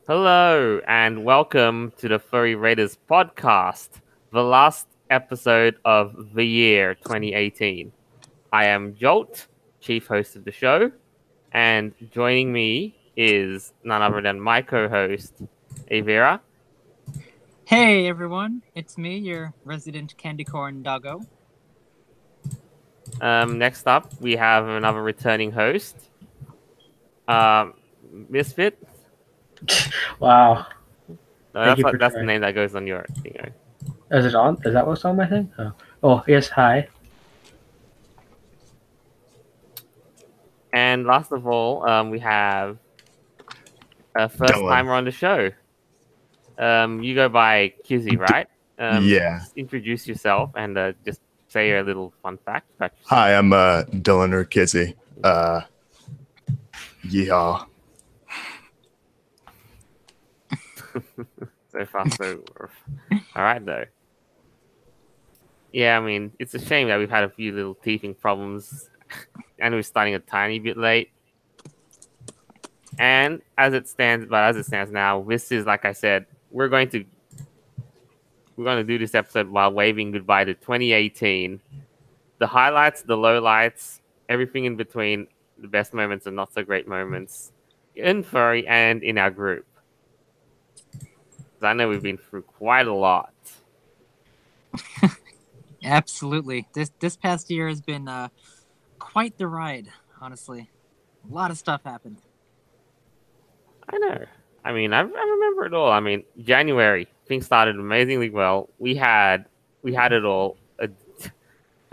Hello, and welcome to the Furry Raiders podcast, the last episode of the year 2018. I am Jolt, chief host of the show, and joining me is none other than my co host, Avira. Hey everyone, it's me, your resident candy corn doggo. Next up, we have another returning host, um, Misfit. Wow. No, Thank you for that's the trying. name that goes on your thing. Is it on? Is that what's on my thing? Oh yes, hi. And last of all, we have a first Dylan. timer on the show. You go by Kizzy, right? Yeah. Just introduce yourself and just say a little fun fact about yourself. Hi, I'm Dylan or Kizzy. Yeehaw. So far, so all right though. Yeah, I mean, it's a shame that we've had a few little teething problems, and we're starting a tiny bit late. And as it stands now, this is like I said, we're going to do this episode while waving goodbye to 2018. The highlights, the lowlights, everything in between, the best moments and not so great moments in Furry and in our group. 'Cause I know we've been through quite a lot. Absolutely, this past year has been quite the ride. Honestly, a lot of stuff happened. I know. I mean, I remember it all. I mean, January, things started amazingly well. We had it all.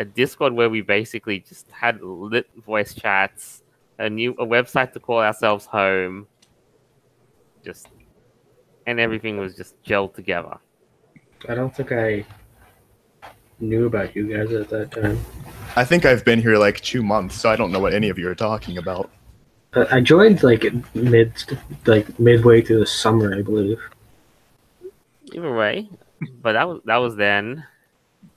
A Discord where we basically just had lit voice chats, a website to call ourselves home, and everything was just gelled together. I don't think I knew about you guys at that time. I think I've been here like 2 months, so I don't know what any of you are talking about. I joined like midway through the summer, I believe. Either way, but that was then,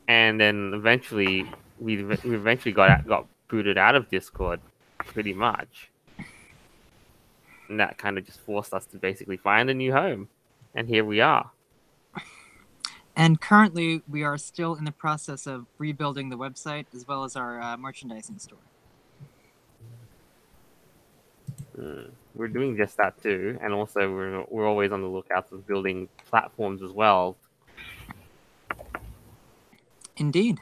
and then eventually we eventually got booted out of Discord, pretty much, and that kind of just forced us to basically find a new home, and here we are. And currently, we are still in the process of rebuilding the website as well as our merchandising store. We're doing just that too, and also we're always on the lookout for building platforms as well. Indeed.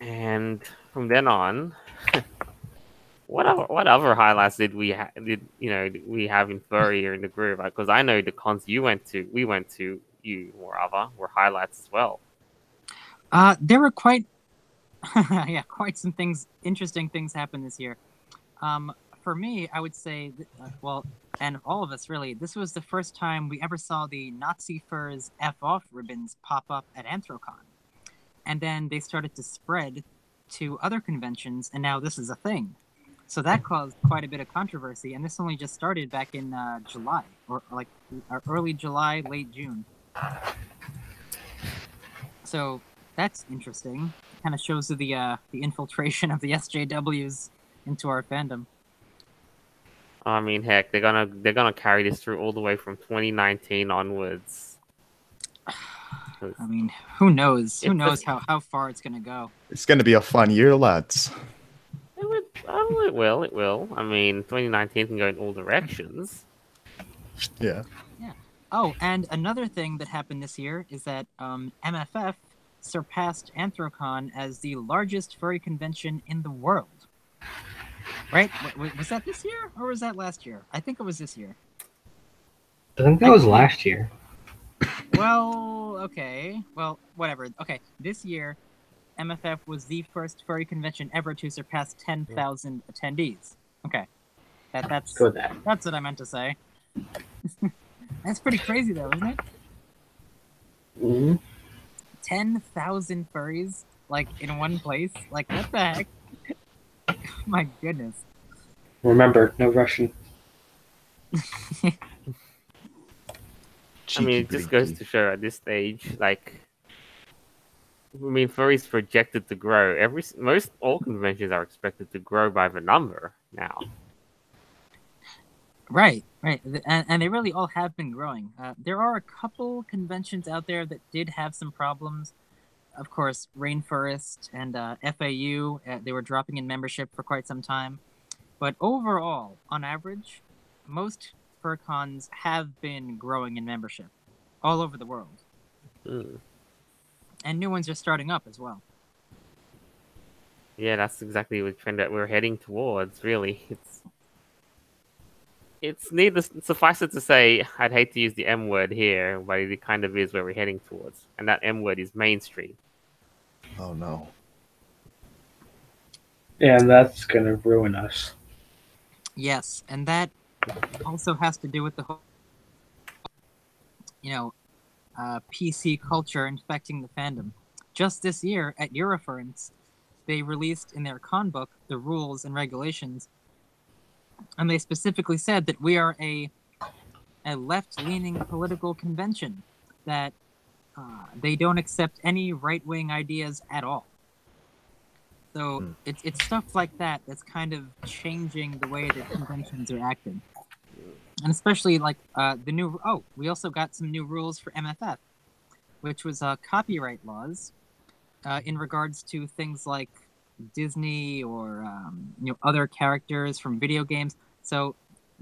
And from then on, what other highlights did we have in Furry or in the group? Because I know the cons we went to, you or other were highlights as well. There were quite some interesting things happened this year. For me, I would say, and all of us really, this was the first time we ever saw the Nazi furs F off ribbons pop up at Anthrocon. And then they started to spread to other conventions, and now this is a thing. So that caused quite a bit of controversy, and this only just started back in July, or like early July, late June. So that's interesting. Kind of shows the infiltration of the SJWs into our fandom. I mean, heck, they're gonna carry this through all the way from 2019 onwards. I mean, who knows? Who knows how far it's gonna go? It's going to be a fun year, lads. It will. I mean, 2019 can go in all directions. Yeah. Yeah. Oh, and another thing that happened this year is that MFF surpassed Anthrocon as the largest furry convention in the world. Right? Was that this year or was that last year? I think it was this year. I think that was last year. Well, okay. Well, whatever. Okay, this year, MFF was the first furry convention ever to surpass 10,000 attendees. Okay, that's Go with that. That's what I meant to say. That's pretty crazy, though, isn't it? Mm-hmm. 10,000 furries, like in one place. Like, what the heck? My goodness. Remember, no Russian. I mean, it just goes to show at this stage, like, I mean, furry's projected to grow. All conventions are expected to grow by the number now. Right, right, and they really all have been growing. There are a couple conventions out there that did have some problems. Of course, Rainforest and FAU, they were dropping in membership for quite some time. But overall, on average, most FurCons have been growing in membership all over the world. Mm. And new ones are starting up as well. Yeah, that's exactly the trend that we're heading towards. Really, it's needless. Suffice it to say, I'd hate to use the M word here, but it kind of is where we're heading towards, and that M word is mainstream. Oh no. Yeah, and that's gonna ruin us. Yes, and that also has to do with the whole, PC culture infecting the fandom. Just this year at Eurofurence, they released in their con book the rules and regulations, and they specifically said that we are a left-leaning political convention, that they don't accept any right-wing ideas at all. So it's stuff like that that's kind of changing the way that conventions are acting. And especially like the new. Oh, we also got some new rules for MFF, which was copyright laws in regards to things like Disney or other characters from video games. So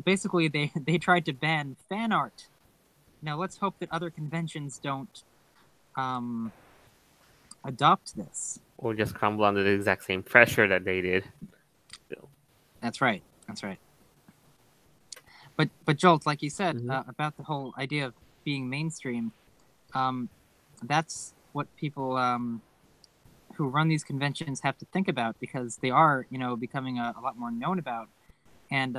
basically, they tried to ban fan art. Now let's hope that other conventions don't adopt this. Or just crumble under the exact same pressure that they did. Still. That's right. That's right. But Jolt, like you said about the whole idea of being mainstream, that's what people who run these conventions have to think about, because they are, becoming a lot more known about, and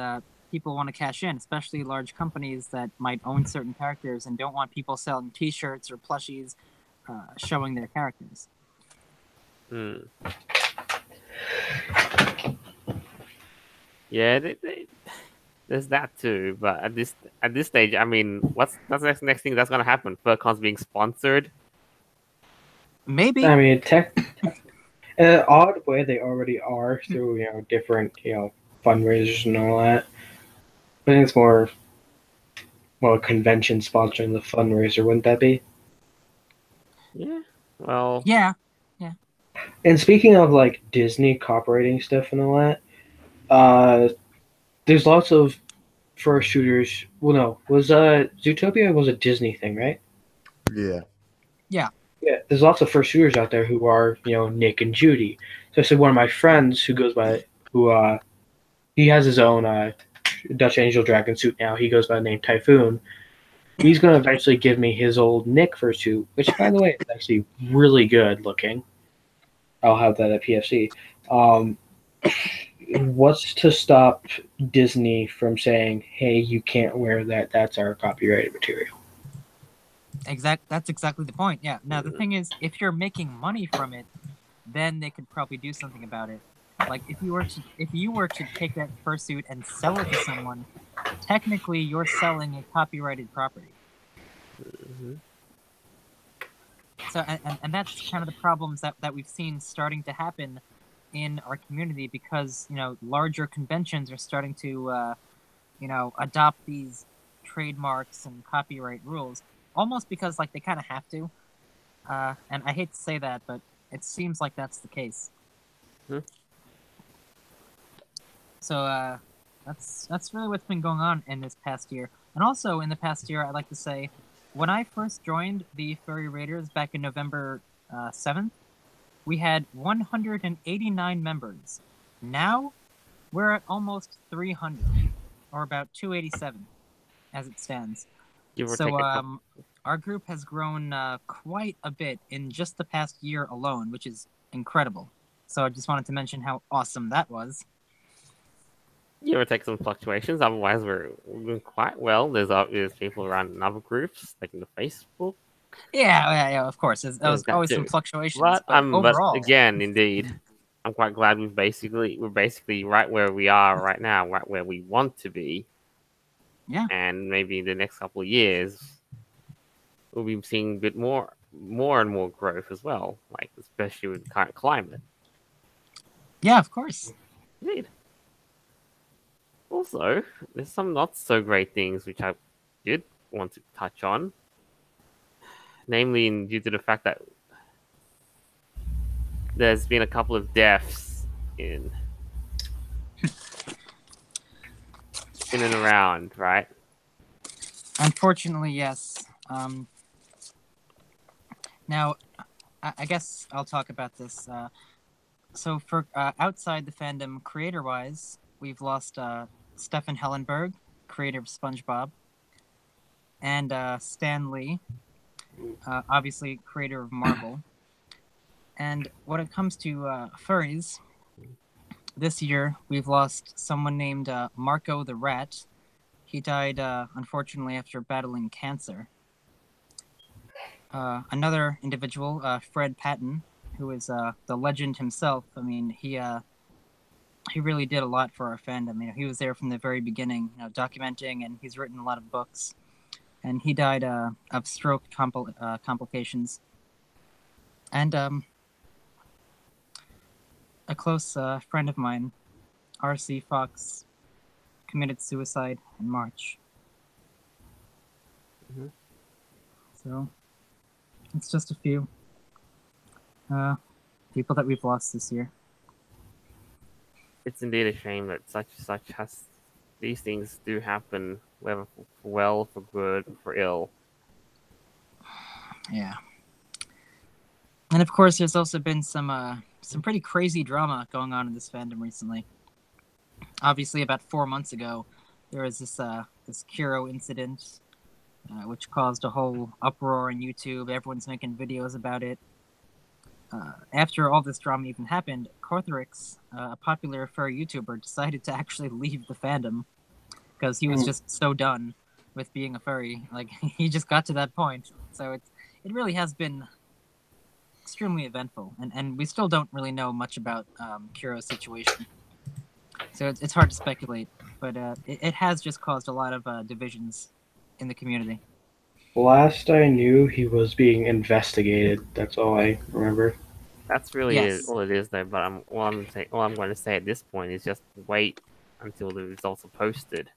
people want to cash in, especially large companies that might own certain characters and don't want people selling T-shirts or plushies showing their characters. Yeah, there's that too. But at this stage, I mean, that's the next thing that's gonna happen? FurCon's being sponsored. Maybe. I mean, in an odd way, they already are through different fundraisers and all that. I think it's more a convention sponsoring the fundraiser, wouldn't that be? Yeah. Well. Yeah. And speaking of like Disney copyrighting stuff and all that, there's lots of fur shooters. Well, no, was Zootopia was a Disney thing, right? Yeah. Yeah. Yeah, there's lots of fur shooters out there who are Nick and Judy. So I said one of my friends who goes by he has his own Dutch Angel Dragon suit now. He goes by the name Typhoon. He's going to eventually give me his old Nick fursuit, which, by the way, is actually really good looking. I'll have that at PFC. What's to stop Disney from saying, hey, you can't wear that. That's our copyrighted material. That's exactly the point. Yeah. Now, the thing is, if you're making money from it, then they could probably do something about it. Like if you were to take that fursuit and sell it to someone, technically you're selling a copyrighted property. So and that's kind of the problems that we've seen starting to happen in our community, because larger conventions are starting to adopt these trademarks and copyright rules, almost because like they kind of have to. And I hate to say that, but it seems like that's the case. So that's really what's been going on in this past year. And also in the past year, I'd like to say, when I first joined the Furry Raiders back in November 7th, we had 189 members. Now we're at almost 300, or about 287 as it stands. So our group has grown quite a bit in just the past year alone, which is incredible. So I just wanted to mention how awesome that was. You ever take some fluctuations? Otherwise, we're doing quite well. There's people around in other groups, like in the Facebook. Yeah, of course. There's always some fluctuations, but But overall, again, indeed, I'm quite glad we're basically right where we are right now, right where we want to be. Yeah. And maybe in the next couple of years, we'll be seeing a bit more and more growth as well, like especially with the current climate. Yeah, of course. Indeed. Also, there's some not so great things which I did want to touch on, namely due to the fact that there's been a couple of deaths in and around, right? Unfortunately, yes. Now, I guess I'll talk about this. So for outside the fandom, creator-wise, we've lost Stefan Hellenberg, creator of SpongeBob, and Stan Lee, obviously creator of Marvel. And when it comes to furries, this year we've lost someone named Marco the Rat. He died, unfortunately, after battling cancer. Another individual, Fred Patton, who is the legend himself. I mean, he really did a lot for our fandom. You know, he was there from the very beginning, you know, documenting, and he's written a lot of books. And he died of stroke complications. And a close friend of mine, R.C. Fox, committed suicide in March. Mm-hmm. So it's just a few people that we've lost this year. It's indeed a shame that these things do happen, whether for well, for good, for ill. Yeah. And of course, there's also been some pretty crazy drama going on in this fandom recently. Obviously, about 4 months ago, there was this Kiro incident, which caused a whole uproar on YouTube. Everyone's making videos about it. After all this drama even happened, Korthrix, a popular furry YouTuber, decided to actually leave the fandom because he was just so done with being a furry. Like, he just got to that point. So it really has been extremely eventful, and we still don't really know much about Kiro's situation. So it's hard to speculate, but it has just caused a lot of divisions in the community. Last I knew, he was being investigated. That's all I remember. That's really Yes. all it is, though. But all I'm going to say at this point is just wait until the results are posted.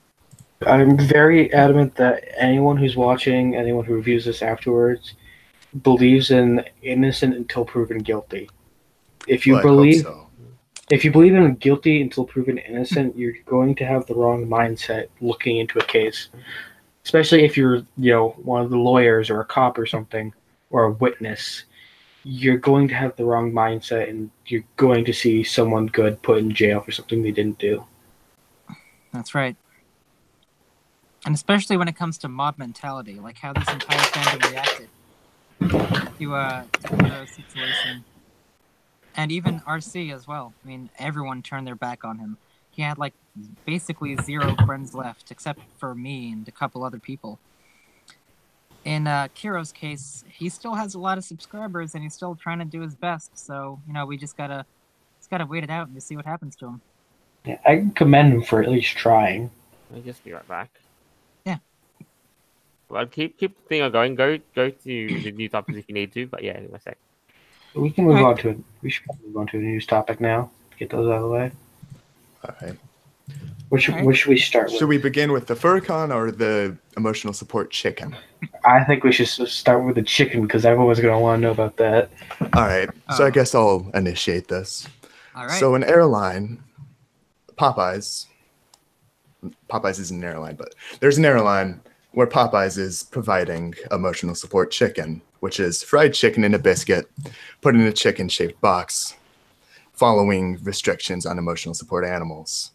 I'm very adamant that anyone who's watching, anyone who reviews this afterwards, believes in innocent until proven guilty. If you Well, I hope believe so. If you believe in guilty until proven innocent, you're going to have the wrong mindset looking into a case. Especially if you're, one of the lawyers or a cop or something, or a witness. You're going to have the wrong mindset, and you're going to see someone good put in jail for something they didn't do. That's right. And especially when it comes to mob mentality, like how this entire fandom reacted to Kiro's situation. And even RC as well. I mean, everyone turned their back on him. He had, basically 0 friends left, except for me and a couple other people. In Kiro's case, he still has a lot of subscribers, and he's still trying to do his best. So, we just gotta wait it out and just see what happens to him. Yeah, I can commend him for at least trying. I'll just be right back. Yeah. Well, keep the thing going. Go to the new topics if you need to. But yeah, in a sec. We can move on to it. We should probably move on to a news topic now. Get those out of the way. All right. What should we start with? Should we begin with the Furcon or the emotional support chicken? I think we should start with the chicken because everyone's going to want to know about that. All right. So I guess I'll initiate this. All right. So an airline, Popeyes isn't an airline, but there's an airline where Popeyes is providing emotional support chicken, which is fried chicken in a biscuit, put in a chicken-shaped box, following restrictions on emotional support animals.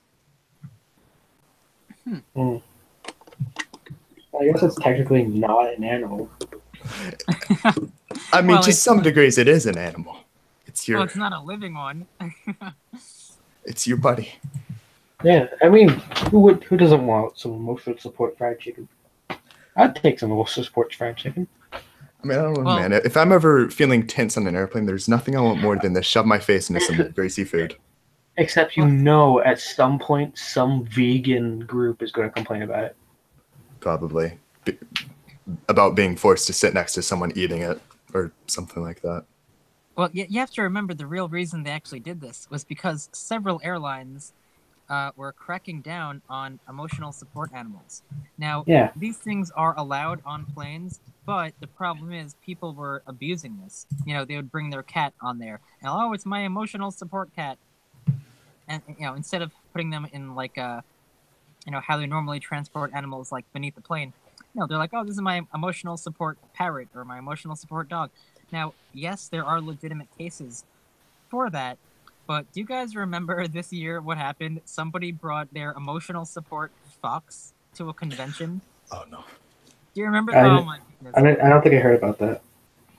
I guess it's technically not an animal. I mean, Well, to it's some degrees, it is an animal. It's your, Well, it's not a living one. it's your buddy. Yeah, I mean, who doesn't want some emotional support fried chicken? I'd take some emotional support fried chicken. I mean, I don't know, Well- man. If I'm ever feeling tense on an airplane, there's nothing I want more than to shove my face into some greasy food. Except at some point, some vegan group is going to complain about it. Probably. About being forced to sit next to someone eating it or something like that. Well, you have to remember the real reason they actually did this was because several airlines were cracking down on emotional support animals. Now, Yeah. these things are allowed on planes, but the problem is people were abusing this. You know, they would bring their cat on there, and oh, it's my emotional support cat. And instead of putting them in like how they normally transport animals like beneath the plane, they're like, oh, this is my emotional support parrot or my emotional support dog. Now, yes, there are legitimate cases for that, but do you guys remember this year what happened? Somebody brought their emotional support fox to a convention. Oh no. Do you remember? I, Oh my goodness. I don't think I heard about that.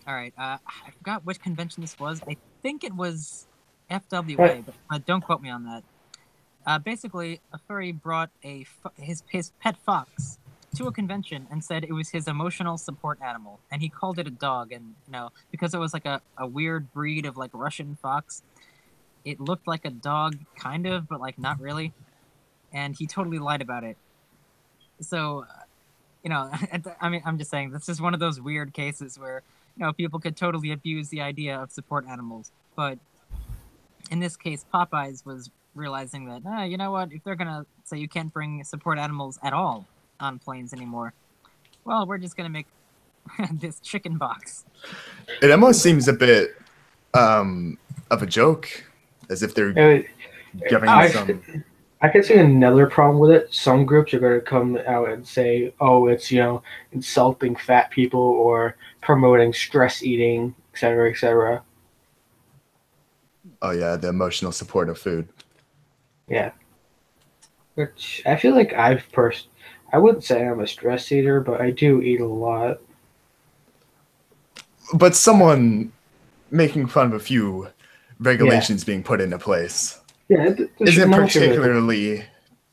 All right. I forgot which convention this was. I think it was FWA, What? but don't quote me on that. Basically, a furry brought his pet fox to a convention and said it was his emotional support animal, and he called it a dog. And because it was like a weird breed of like Russian fox, it looked like a dog, kind of, but like not really. And he totally lied about it. So, I mean, I'm just saying this is one of those weird cases where people could totally abuse the idea of support animals. But in this case, Popeyes was realizing that, you know what, if they're gonna say you can't bring support animals at all on planes anymore, well, we're just gonna make this chicken box. It almost seems a bit of a joke, as if they're giving some. I can see another problem with it. Some groups are going to come out and say, oh, it's, insulting fat people or promoting stress eating, et cetera, et cetera. Oh, yeah, the emotional support of food. Yeah. Which I feel like I wouldn't say I'm a stress eater, but I do eat a lot. But someone making fun of a few regulations being put into place. Yeah, isn't particularly.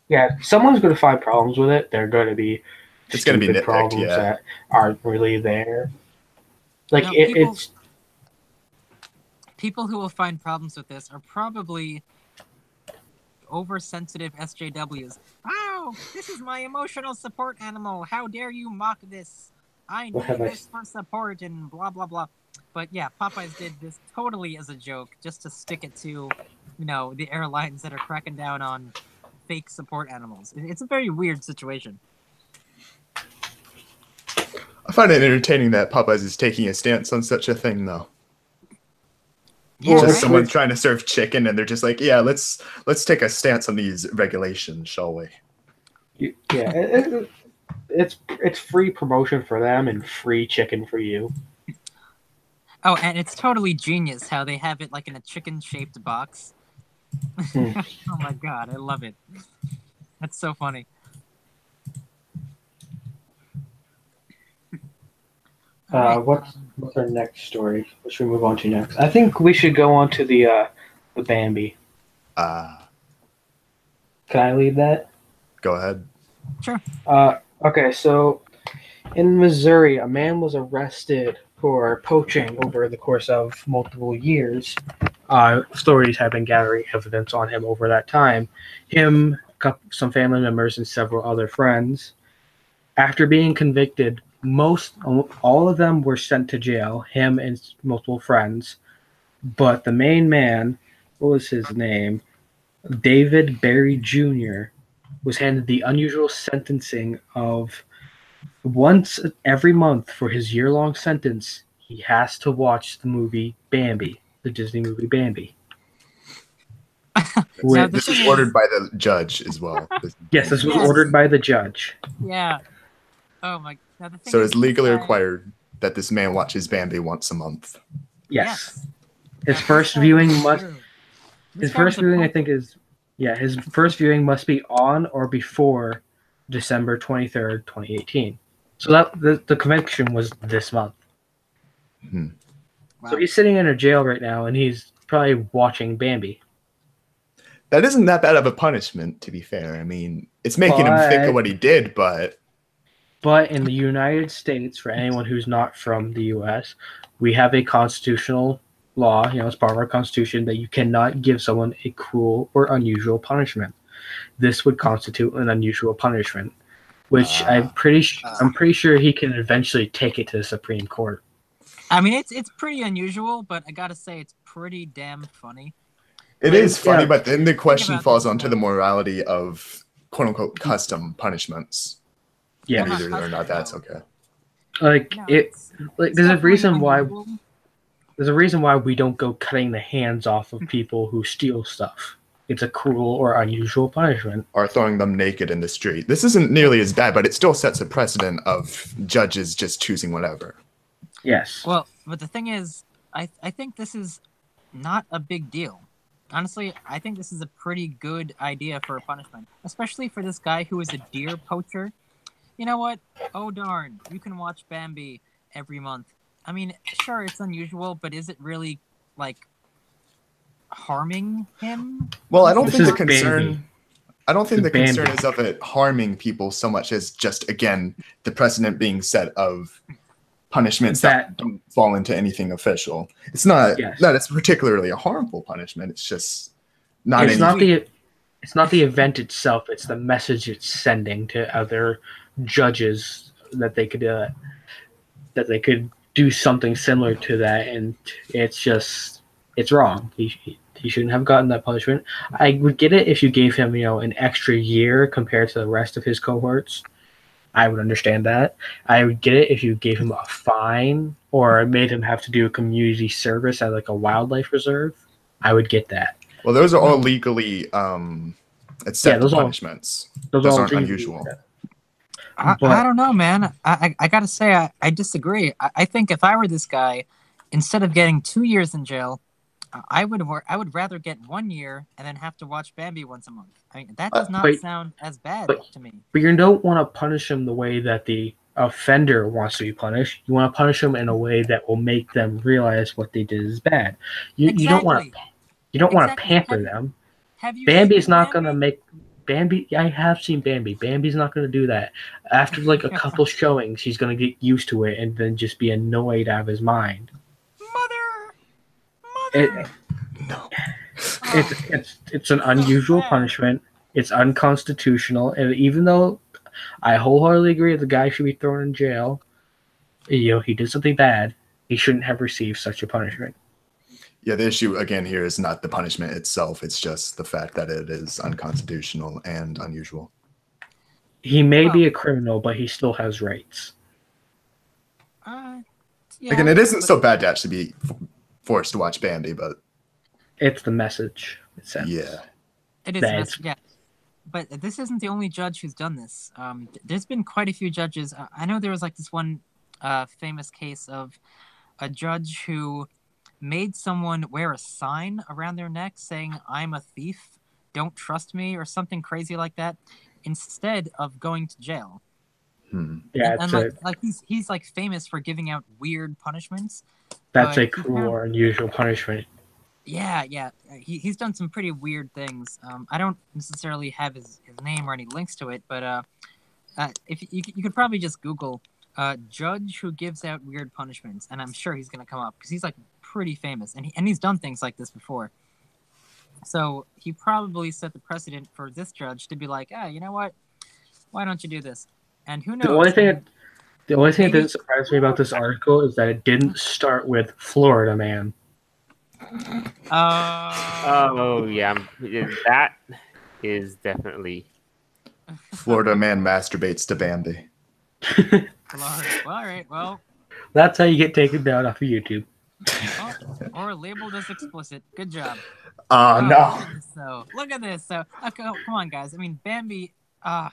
Yeah, someone's going to find problems with it. They're going to be. It's going to be nitpicked, problems that aren't really there. Like it's. People who will find problems with this are probably oversensitive SJWs. Oh, this is my emotional support animal. How dare you mock this? I need this for support and blah blah blah. But yeah, Popeyes did this totally as a joke, just to stick it to, the airlines that are cracking down on fake support animals. It's a very weird situation. I find it entertaining that Popeyes is taking a stance on such a thing, though. Yeah, just someone trying to serve chicken, and they're just like, yeah, let's take a stance on these regulations, shall we? Yeah, it's free promotion for them and free chicken for you. Oh, and it's totally genius how they have it like in a chicken-shaped box. Oh my god, I love it. That's so funny. What's our next story? What should we move on to next? I think we should go on to the Bambi. Can I lead that? Go ahead. Sure. Okay, so in Missouri, a man was arrested for poaching over the course of multiple years. Stories have been gathering evidence on him over that time. Him, some family members, and several other friends. After being convicted, all of them were sent to jail, him and multiple friends. But the main man, what was his name? David Berry Jr., was handed the unusual sentencing of once every month for his year-long sentence, he has to watch the movie Bambi, the Disney movie Bambi. This was ordered by the judge as well. Yes, this was ordered by the judge. Yeah. Oh my. So it's legally required that this man watches Bambi once a month. Yes. His first viewing must. His first viewing, I think, is. Yeah, his first viewing must be on or before December 23rd, 2018. So that the conviction was this month. Mm-hmm. Wow. So he's sitting in a jail right now, and he's probably watching Bambi. That isn't that bad of a punishment, to be fair. I mean, it's making him think of what he did, but... But in the United States, for anyone who's not from the U.S., we have a constitutional law, as part of our Constitution, that you cannot give someone a cruel or unusual punishment. This would constitute an unusual punishment, which I'm pretty sure he can eventually take it to the Supreme Court. I mean, it's pretty unusual, but I gotta say it's pretty damn funny. It is funny, Yeah. but then the question about falls this, onto the morality of quote unquote custom punishments. Yeah. And Well, either not or not that's custom, okay. Like No, it. Like it's there's a definitely reason why. unusual. There's a reason why we don't go cutting the hands off of people who steal stuff. It's a cruel or unusual punishment. Or throwing them naked in the street. This isn't nearly as bad, but it still sets a precedent of judges just choosing whatever. Yes. Well, but the thing is, I think this is not a big deal. Honestly, I think this is a pretty good idea for a punishment, especially for this guy who is a deer poacher. You know what? Oh darn, you can watch Bambi every month. I mean, sure, it's unusual, but is it really like harming him? Well, I don't This think the is concern. Bambi. I don't think the Bambi. concern is of it harming people so much as just again the precedent being set of punishments that don't fall into anything official. It's not Yes. that it's particularly a harmful punishment. It's just not. It's any, not the. It's not the event itself. It's the message it's sending to other judges that they could do something similar to that, and it's wrong. He shouldn't have gotten that punishment. I would get it if you gave him, an extra year compared to the rest of his cohorts. I would understand that. I would get it if you gave him a fine or made him have to do a community service at like a wildlife reserve. I would get that. Well, those are all legally accepted those all- punishments. Those Those all aren't things- unusual. I don't know, man. I gotta say, I disagree. I think if I were this guy, instead of getting 2 years in jail, I would rather get 1 year and then have to watch Bambi once a month. I mean, that does not But- sound as bad but- to me. But you don't want to punish him the way that the offender wants to be punished. You want to punish them in a way that will make them realize what they did is bad. You don't want to Exactly. pamper them. Have you Bambi's seen not Bambi? gonna make Bambi. I have seen Bambi. Bambi's not gonna do that. After like a couple showings, he's gonna get used to it and then just be annoyed out of his mind. Mother. No. It's an unusual punishment. It's unconstitutional, and even though I wholeheartedly agree that the guy should be thrown in jail, he did something bad. He shouldn't have received such a punishment. Yeah, the issue again here is not the punishment itself. It's just the fact that it is unconstitutional and unusual. He may be a criminal, but he still has rights. Yeah, Again, it isn't so bad to actually be forced to watch Bambi, but It's the message it sends. yeah. It is, That's- yeah. But this isn't the only judge who's done this. There's been quite a few judges. I know there was like this one famous case of a judge who made someone wear a sign around their neck saying, "I'm a thief, don't trust me," or something crazy like that, instead of going to jail. Yeah, And like he's like famous for giving out weird punishments. that's but a he cruel found- or unusual punishment. Yeah. He's done some pretty weird things. I don't necessarily have his name or any links to it, but if you could probably just Google judge who gives out weird punishments, and I'm sure he's gonna come up because he's like pretty famous, and he's done things like this before. So he probably set the precedent for this judge to be like, you know what? Why don't you do this? And who knows? The only thing that Maybe- didn't surprise me about this article is that it didn't start with Florida man. Oh yeah, that is definitely. Florida man masturbates to Bambi. Florida. Well, all right. Well, That's how you get taken down off of YouTube. or labeled as explicit. Good job. Oh no. Look at this. So, okay, come on, guys. I mean, Bambi.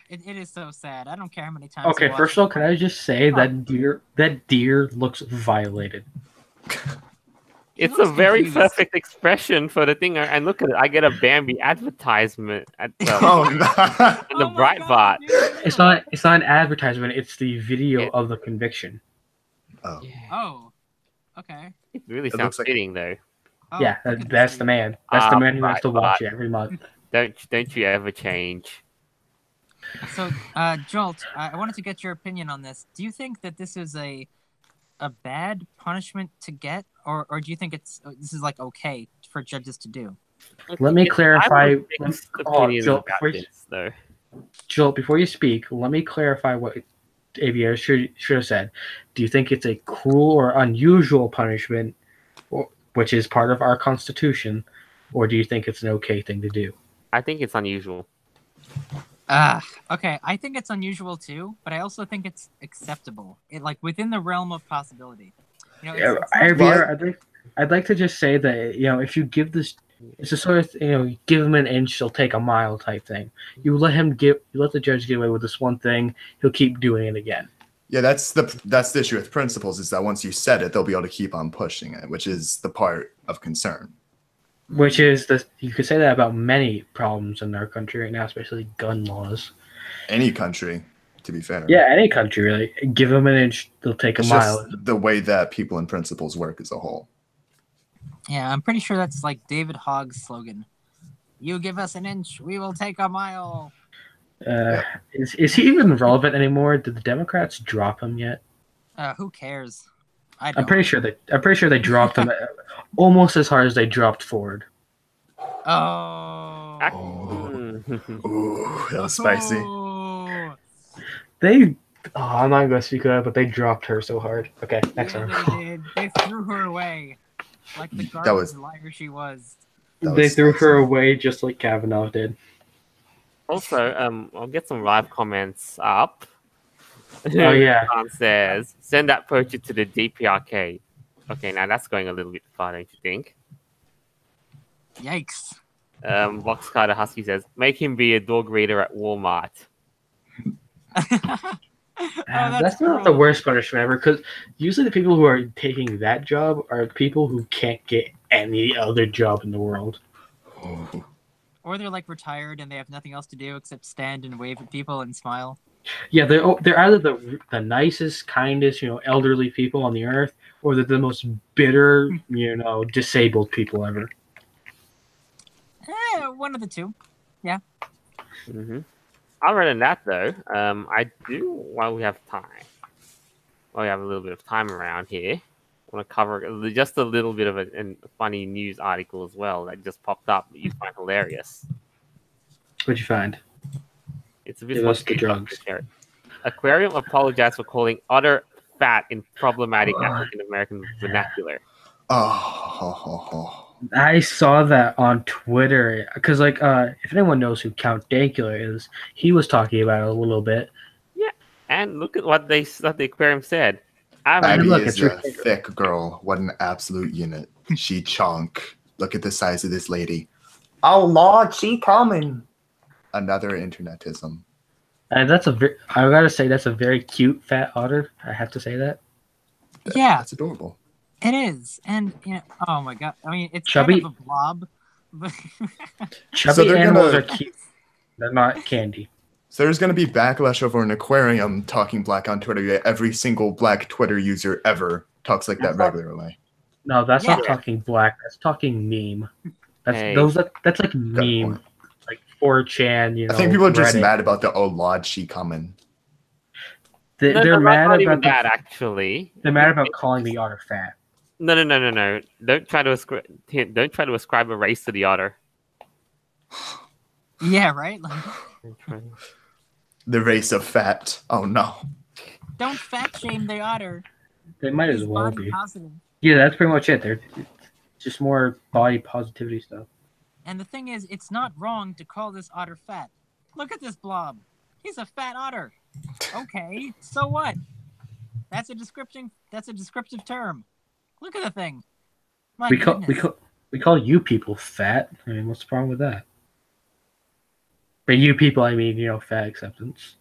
It is so sad. I don't care how many times. Okay, I watch first of all, it. can I just say that deer looks violated. It's a looks very confused. perfect expression for the thing. And look at it. I get a Bambi advertisement at Oh no. the Oh my Bright God, Bot. dude. It's not an advertisement. It's the video of the conviction. Oh. Oh. Okay. It really It sounds looks like- fitting though. Oh, Yeah, look at that's this the dude. man. That's the man who has Right, to watch right. it every month. Don't you ever change. So, Jolt, I wanted to get your opinion on this. Do you think that this is a bad punishment to get, or do you think this is like okay for judges to do? Let me clarify. I have a mixed opinion Joel, about before you- this, though. Joel, before you speak, let me clarify what ABO should have said. Do you think it's a cruel or unusual punishment, which is part of our Constitution, or do you think it's an okay thing to do? I think it's unusual. Okay. I think it's unusual too, but I also think it's acceptable. It like within the realm of possibility. You know, I'd like to just say that if you give this, it's a sort of give him an inch, he'll take a mile type thing. You let the judge get away with this one thing, he'll keep doing it again. Yeah, that's the issue with principles, is that once you set it, they'll be able to keep on pushing it, which is the part of concern. Which is you could say that about many problems in our country right now, especially gun laws. Any country, to be fair. Yeah, any country really. Give them an inch, they'll take a mile. Just the way that people and principles work as a whole. Yeah, I'm pretty sure that's like David Hogg's slogan. You give us an inch, we will take a mile. Is he even relevant anymore? Did the Democrats drop him yet? Who cares? I'm pretty sure they dropped him almost as hard as they dropped Ford. Oh. Ooh, that was spicy. Oh. I'm not going to speak of it, but they dropped her so hard. Okay, next one. They did. They threw her away. Like the garbage liar she was. They threw her away just like Kavanaugh did. Also, I'll get some live comments up. Oh yeah. Khan says, send that poacher to the DPRK. Okay, now that's going a little bit far, don't you think? Yikes. Vox Carter Husky says, make him be a dog reader at Walmart. That's not the worst punishment ever, because usually the people who are taking that job are people who can't get any other job in the world. Oh. Or they're like retired and they have nothing else to do except stand and wave at people and smile. Yeah, they're either the nicest, kindest, elderly people on the earth, or they're the most bitter, disabled people ever. One of the two. Yeah. Mm-hmm. Other than that, though, I do, while we have a little bit of time around here, I want to cover just a little bit of a funny news article as well that just popped up that you find hilarious. What'd you find? It's a bit Give us the drugs. Aquarium apologized for calling otter fat in problematic African American vernacular. Oh. I saw that on Twitter because, if anyone knows who Count Dankula is, he was talking about it a little bit. Yeah, and look at what the aquarium said. Bambi is a thick girl. What an absolute unit. She chunk. Look at the size of this lady. Oh Lord, she coming. Another internetism. And I gotta say that's a very cute fat otter. I have to say that. Yeah, that's adorable. It is, and oh my god! I mean, it's chubby, kind of a blob. Chubby animals are cute. They're not candy. So there's going to be backlash over an aquarium talking black on Twitter. Yet every single black Twitter user ever talks like that regularly. No, that's not talking black. That's talking meme. That's like meme, like 4chan. I think people are just mad about the Lord, she coming. They're mad about that. Actually, they're mad about calling the otter fat. No. Don't try to ascribe a race to the otter. Yeah, right. The race of fat. Oh no! Don't fat shame the otter. They might as well be. Positive. Yeah, that's pretty much it. They're just more body positivity stuff. And the thing is, it's not wrong to call this otter fat. Look at this blob. He's a fat otter. Okay, so what? That's a description. That's a descriptive term. Look at the thing. We call you people fat. I mean, what's the problem with that? By you people, I mean fat acceptance.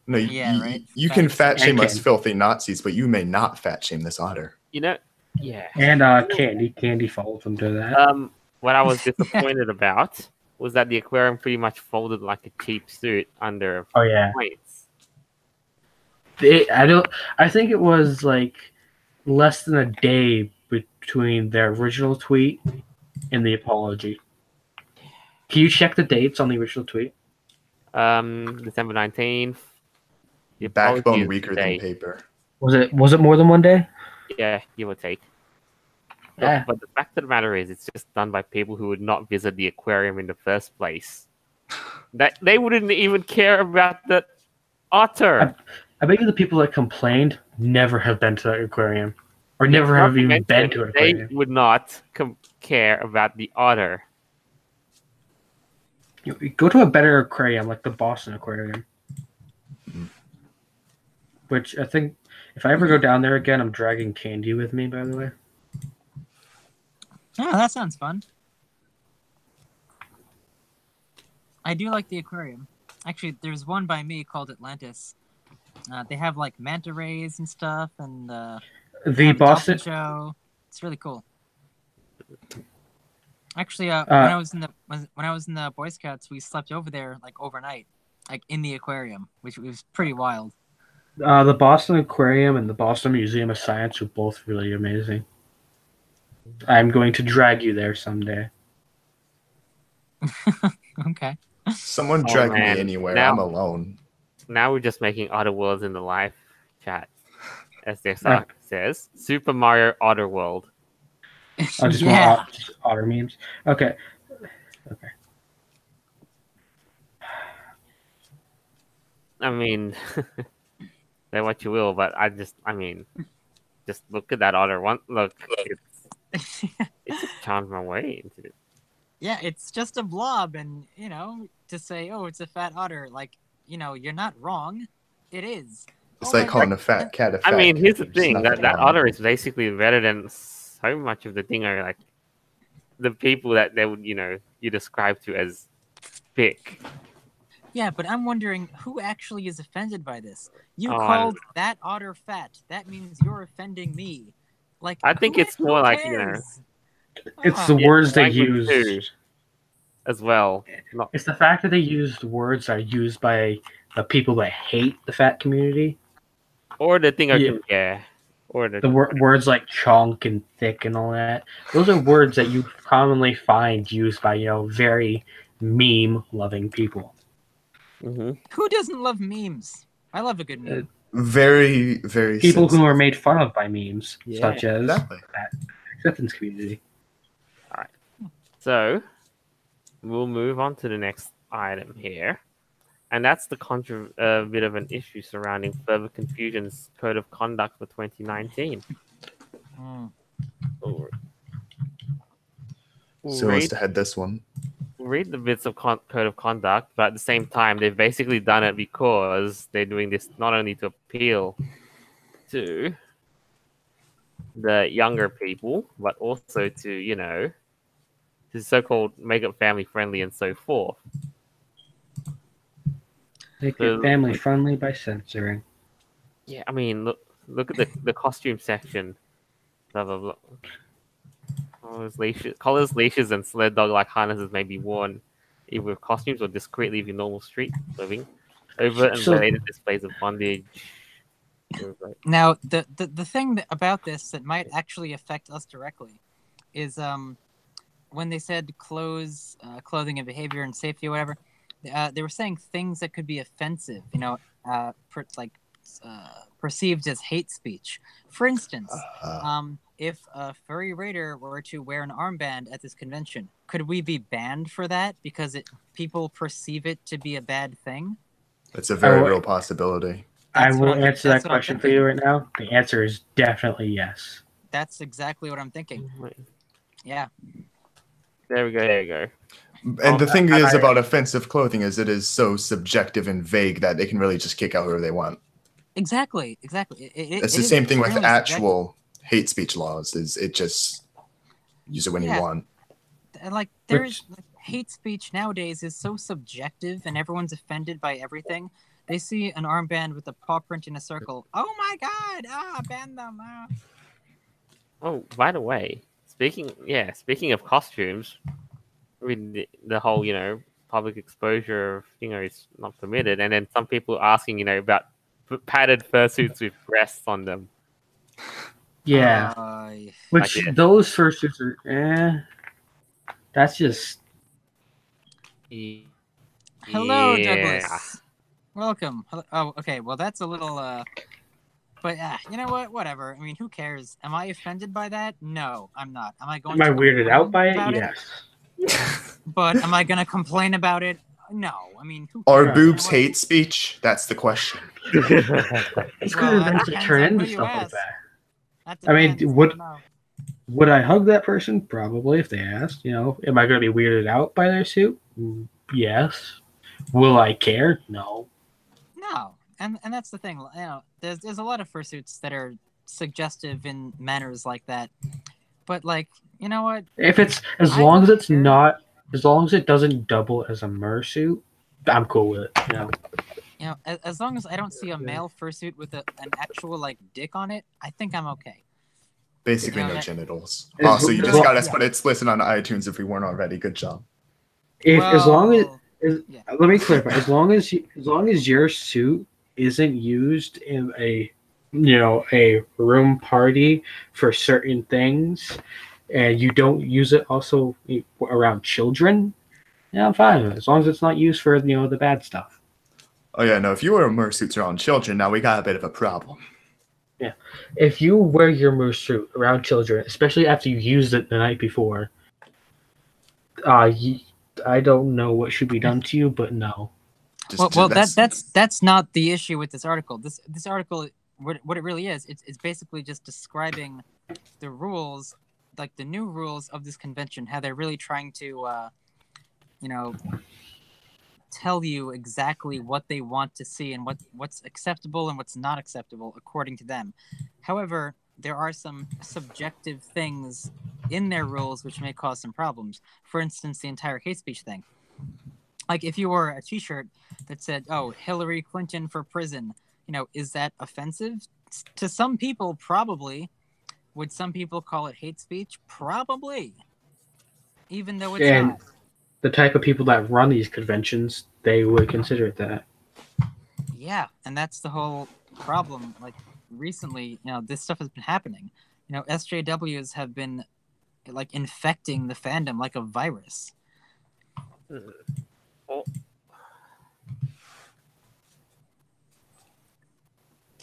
No, you can fat shame us filthy Nazis, but you may not fat shame this otter. Yeah. And Candy falls into that. What I was disappointed about was that the aquarium pretty much folded like a cheap suit under. Oh yeah. Points. I think it was like less than a day between their original tweet and the apology. Can you check the dates on the original tweet? December 19th. The backbone weaker than paper. Was it more than one day? Yeah, give or take. Yeah. But the fact of the matter is, it's just done by people who would not visit the aquarium in the first place. That they wouldn't even care about the otter. I bet you the people that complained never have been to that aquarium, or never have even been to an aquarium. They would not care about the otter. You go to a better aquarium, like the Boston Aquarium. Which I think, if I ever go down there again, I'm dragging Candy with me, by the way. Oh, that sounds fun. I do like the aquarium. Actually, there's one by me called Atlantis. They have like manta rays and stuff, and they The have a Boston dolphin show. It's really cool. Actually, when I was in the Boy Scouts, we slept over there like overnight, like in the aquarium, which was pretty wild. the Boston Aquarium and the Boston Museum of Science are both really amazing. I'm going to drag you there someday. Okay. Someone Oh, drag man. me anywhere. Now- I'm alone. Now we're just making Otter Worlds in the live chat. As their song says, Super Mario Otter World. I just Yeah. want just otter memes. Okay. I mean, say what you will, but just look at that otter. Look, it just charms my way into it. Yeah, it's just a blob, and to say, oh, it's a fat otter, like, you're not wrong. It is. It's Oh like my calling God. a fat cat a fat I mean, cat. here's the There's thing: nothing that wrong. otter is basically better than so much of the thing are like the people that they would, you describe to as thick. Yeah, but I'm wondering who actually is offended by this. You Oh, called that otter fat. That means you're offending me. Like, I think it's more like, cares? It's the Ah, words they language use. too, as well. Not, It's the fact that they used words that are used by the people that hate the fat community. or the thing I Yeah. compare, or the The words like chunk and thick and all that. Those are words that you commonly find used by, very meme-loving people. Mhm. who doesn't love memes? I love a good meme. Very, very People who sensitive. are made fun of by memes, Yeah, such as Exactly. that acceptance community. So we'll move on to the next item here, and that's the bit of an issue surrounding Further Confusion's Code of Conduct for 2019. Mm. We'll So read, as to head this one. we'll read the bits of Code of Conduct, but at the same time, they've basically done it because they're doing this not only to appeal to the younger people, but also to to so-called make it family friendly and so forth. Make So- it family friendly by censoring. Yeah, I mean, look at the costume section. Blah blah blah. Collars, leashes, and sled dog-like harnesses may be worn either with costumes or discreetly with normal street living. Overt and So- related displays of bondage. Now, the thing about this that might actually affect us directly is when they said clothing and behavior and safety or whatever, they were saying things that could be offensive, perceived as hate speech. For instance, if a furry raider were to wear an armband at this convention, could we be banned for that because people perceive it to be a bad thing? It's a very Oh, real possibility. I That's what will I'm- answer that's that what I'm question for you right now. The answer is definitely yes. That's exactly what I'm thinking. Yeah. There we go. And the thing I- is about offensive clothing is it is so subjective and vague that they can really just kick out whoever they want. Exactly. It's the same thing with actual hate speech laws. Is it just use it when you Yeah. want? Like hate speech nowadays is so subjective, and everyone's offended by everything. They see an armband with a paw print in a circle. Oh my God! Ban them! Oh, by the way, speaking of costumes, I mean the whole public exposure of is not permitted, and then some people asking about padded fursuits with breasts on them. Yeah. Which Like it. those fursuits are that's just Hello, Yeah. Douglas. Welcome. Oh, okay. Well, that's a little. But you know what? Whatever. I mean, who cares? Am I offended by that? No, I'm not. Am I going? am I to weirded out by it? about Yes. But am I going to complain about it? No. I mean, who Are cares? boobs You know what? hate speech? That's the question. It's Well, going that to eventually depends turn on into who you stuff like ask. that. That I mean, depends. would- don't know. Would I hug that person? Probably, if they asked. Am I going to be weirded out by their suit? Yes. Will I care? No. No, and that's the thing. You know, there's a lot of fursuits that are suggestive in manners like that, but like, you know what? If it's as I long as don't it's care. not, as long as it doesn't double as a mersuit, I'm cool with it. You know. You know, as long as I don't see a male fursuit with an actual like dick on it, I think I'm okay. Basically, Yeah, no that- genitals. As- Oh, so you just well, got us, yeah. but it's listed on iTunes if we weren't already. Good job. If as long as yeah. let me clarify, as long as your suit isn't used in a a room party for certain things, and you don't use it also around children, yeah, I'm fine with it. As long as it's not used for the bad stuff. Oh yeah, no. If you wear mersuits around children, now we got a bit of a problem. Yeah, if you wear your moose suit around children, especially after you used it the night before, I don't know what should be done to you, but no. Well, that's not the issue with this article. This article, what it really is, it's basically just describing the rules, like the new rules of this convention, how they're really trying to, tell you exactly what they want to see and what's acceptable and what's not acceptable according to them. However, there are some subjective things in their rules which may cause some problems. For instance, the entire hate speech thing. Like if you wore a T-shirt that said, "Oh, Hillary Clinton for prison," is that offensive? To some people, probably. Would some people call it hate speech? Probably. Even though it's And not. the type of people that run these conventions, they would consider it that. Yeah, and that's the whole problem. Like recently, this stuff has been happening. SJWs have been like infecting the fandom like a virus. Oh.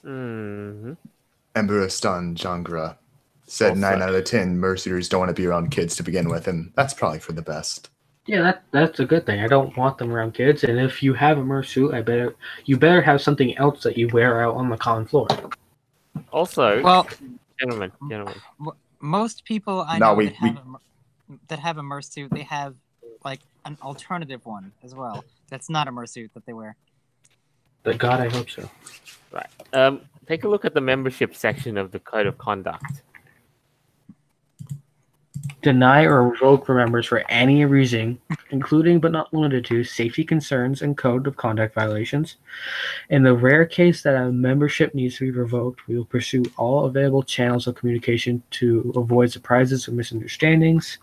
Mm-hmm. Emberistan Jangra said 9 out of 10 mercenaries don't want to be around kids to begin with, and that's probably for the best. Yeah, that's a good thing. I don't want them around kids, and if you have a mersuit, you better have something else that you wear out on the con floor. Also, well, gentlemen, most people I know that have a mersuit, they have like an alternative one as well. That's not a mersuit that they wear. But God, I hope so. Right. Take a look at the membership section of the Code of Conduct. Deny or revoke members for any reason, including but not limited to safety concerns and code of conduct violations. In the rare case that a membership needs to be revoked, we will pursue all available channels of communication to avoid surprises or misunderstandings.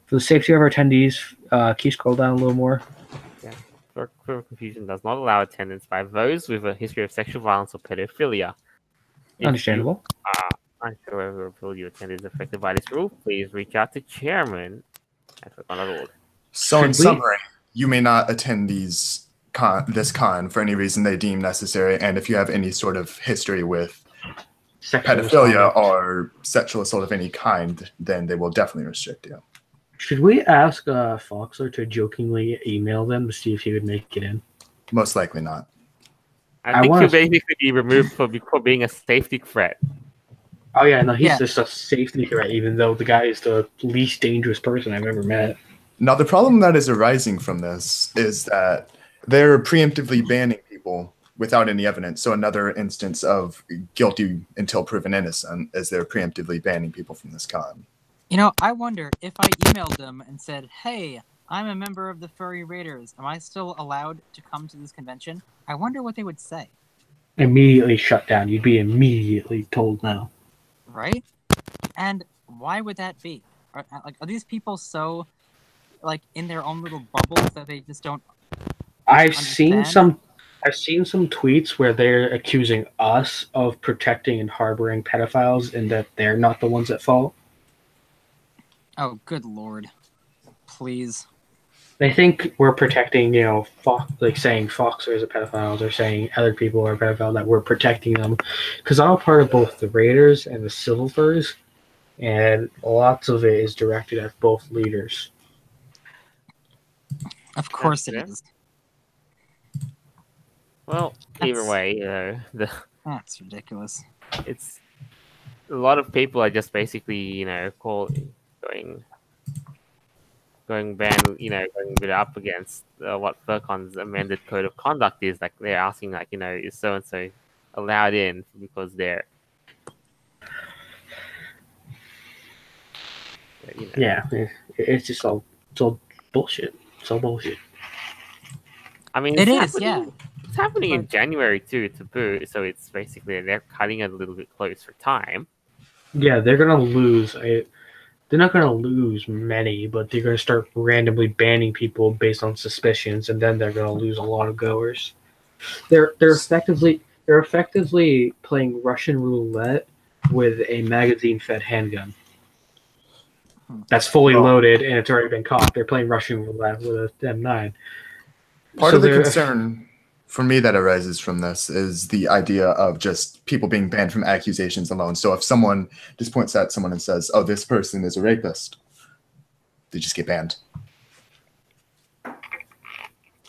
For the safety of our attendees, can you scroll down a little more? Yeah. For confusion does not allow attendance by those with a history of sexual violence or pedophilia. Understandable. Unsure whether a bill you attend is affected by this rule, please reach out to chairman and click on the rule. So in summary, you may not attend this con for any reason they deem necessary, and if you have any sort of history with pedophilia or sexual assault of any kind, then they will definitely restrict you. Should we ask Foxler to jokingly email them to see if he would make it in? Most likely not. I think he'll basically be removed for being a safety threat. Oh yeah, no, he's just a safety threat, even though the guy is the least dangerous person I've ever met. Now, the problem that is arising from this is that they're preemptively banning people without any evidence. So another instance of guilty until proven innocent is they're preemptively banning people from this con. I wonder if I emailed them and said, "Hey, I'm a member of the Furry Raiders. Am I still allowed to come to this convention?" I wonder what they would say. Immediately shut down. You'd be immediately told no. Right? And why would that be? Are these people so in their own little bubbles that they just don't I've seen some tweets where they're accusing us of protecting and harboring pedophiles and that they're not the ones at fault. Oh, good lord. Please. They think we're protecting, saying Foxer is a pedophile. They're saying other people are a pedophile, that we're protecting them. Because I'm a part of both the Raiders and the Civil Furs, and lots of it is directed at both leaders. Of course it is. Well, either way, that's ridiculous. It's a lot of people are just basically, going going a bit up against what FurCon's amended code of conduct is. Like they're asking, like, is so and so allowed in because they're, Yeah, it's all bullshit. It's all bullshit. I mean, It is, yeah. It's happening in But- January too, to boot. So it's basically they're cutting it a little bit close for time. Yeah, they're gonna lose. They're not gonna lose many, but they're gonna start randomly banning people based on suspicions, and then they're gonna lose a lot of goers. They're effectively playing Russian roulette with a magazine-fed handgun. That's fully loaded and it's already been caught. They're playing Russian roulette with a M9. Part So of the they're- concern for me that arises from this is the idea of just people being banned from accusations alone. So if someone just points at someone and says, "Oh, this person is a rapist," they just get banned.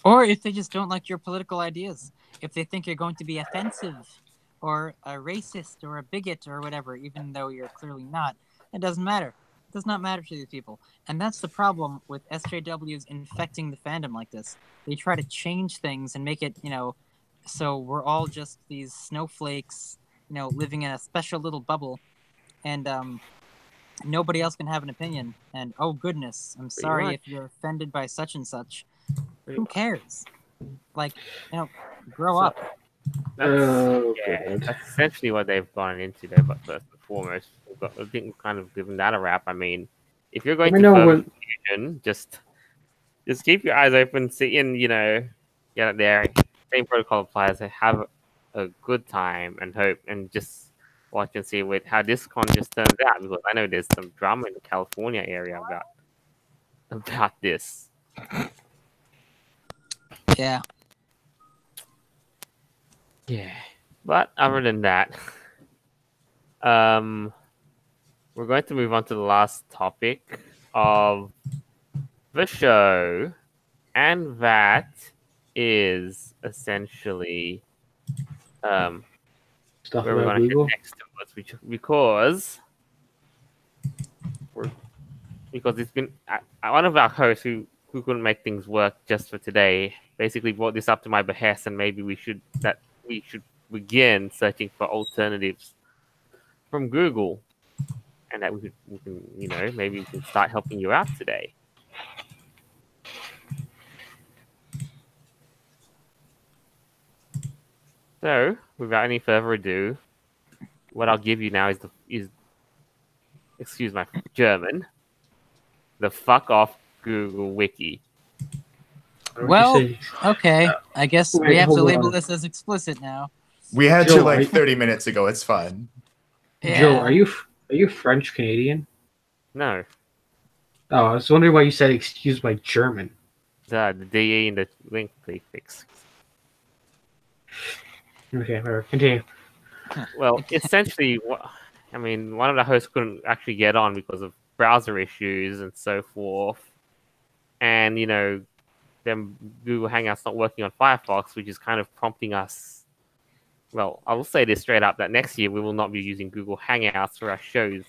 Or if they just don't like your political ideas, if they think you're going to be offensive or a racist or a bigot or whatever, even though you're clearly not, it doesn't matter. It does not matter to these people. And that's the problem with SJWs infecting the fandom like this. They try to change things and make it, so we're all just these snowflakes, living in a special little bubble. And nobody else can have an opinion. And oh goodness, I'm sorry much. if you're offended by such and such. Who cares? Like, grow up. That's essentially what they've gone into there. But first and foremost, I think we've kind of given that a wrap. I mean, if you're going to further confusion, just keep your eyes open, see, and get out there. Same protocol applies. Have a good time and hope, and just watch and see how this con just turns out. Because I know there's some drama in the California area about this. Yeah. Yeah. But other than that, we're going to move on to the last topic of the show, and that is essentially stuff where we're about going to Google. head next to us, because it's been one of our hosts who couldn't make things work just for today basically brought this up to my behest, and maybe we should begin searching for alternatives from Google, and that we can maybe we can start helping you out today. So, without any further ado, what I'll give you now is excuse my German, the fuck off Google Wiki. Well, okay. I guess Wait, we have to hold label on. this as explicit now. We had Joe, to are you- 30 minutes ago. It's fine. Joe, Yeah. are you French Canadian? No, Oh, I was wondering why you said excuse my German. the DE in the link prefix. Okay, whatever. Continue. Well, essentially, one of the hosts couldn't actually get on because of browser issues and so forth, and then Google Hangouts not working on Firefox, which is kind of prompting us. Well, I will say this straight up: that next year we will not be using Google Hangouts for our shows.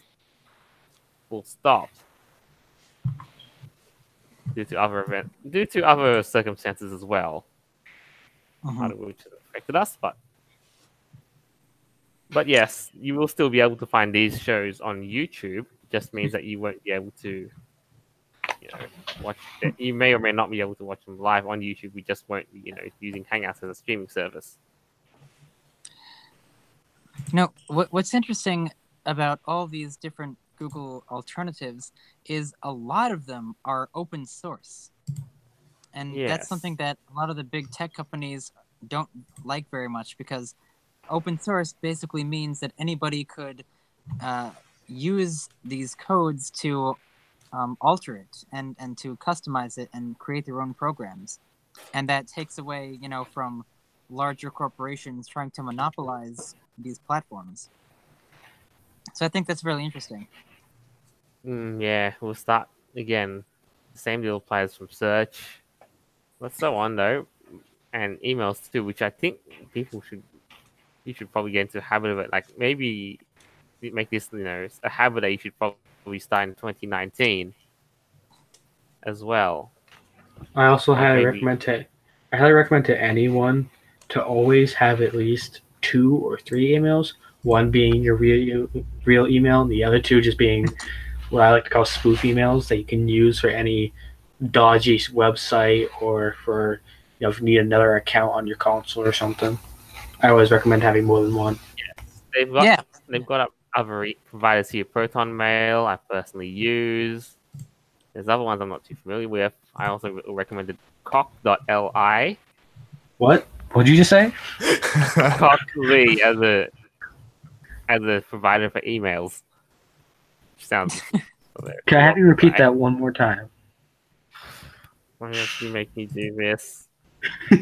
Full stop. Due to other circumstances as well, part of which has affected us, but yes, you will still be able to find these shows on YouTube. Just means that you won't be able to, watch. You may or may not be able to watch them live on YouTube. We just won't be, using Hangouts as a streaming service. What's interesting about all these different Google alternatives is a lot of them are open source. And Yes. that's something that a lot of the big tech companies don't like very much, because open source basically means that anybody could use these codes to alter it and to customize it and create their own programs. And that takes away, from larger corporations trying to monopolize these platforms. So I think that's really interesting. Yeah, we'll start again. The same deal applies from search, but so on though, and emails too, which I think you should probably get into a habit of it. Like maybe make this, a habit that you should probably start in 2019. as well. I also highly Maybe- recommend to anyone to always have at least 2 or 3 emails. One being your real email, and the other 2 just being what I like to call spoof emails that you can use for any dodgy website or for if you need another account on your console or something. I always recommend having more than one. They've got Yeah. they've got other providers here. Proton Mail, I personally use. There's other ones I'm not too familiar with. I also recommended cock.li. What? What'd you just say? Cockly as a provider for emails. Sounds hilarious. Can I have you repeat that one more time? Why don't you make me do this?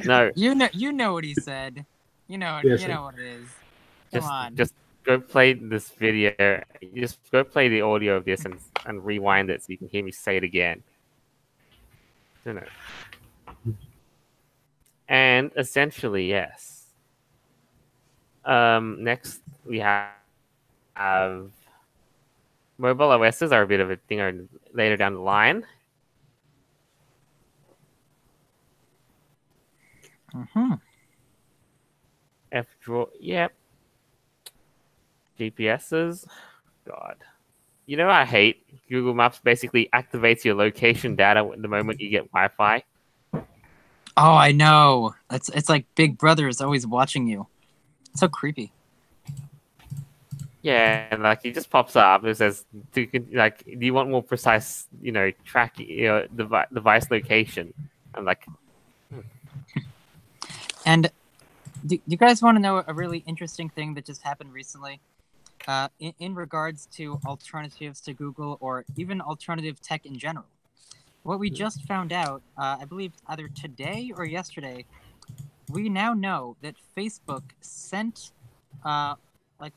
No, You know what he said. You know Yes, you sir. know what it is. Come on. just go play this video. Just go play the audio of this and rewind it so you can hear me say it again. You know. And essentially, yes. Next we have mobile OSs are a bit of a thing later down the line. Mm-hmm. F-draw, yep. GPSs, God. You know what I hate? Google Maps basically activates your location data the moment you get Wi-Fi. Oh, I know. It's like Big Brother is always watching you. It's so creepy. Yeah, and like it just pops up. It says, do you want more precise, tracking, device location? I'm like, And do you guys want to know a really interesting thing that just happened recently? In regards to alternatives to Google or even alternative tech in general. What we just found out, I believe either today or yesterday, we now know that Facebook sent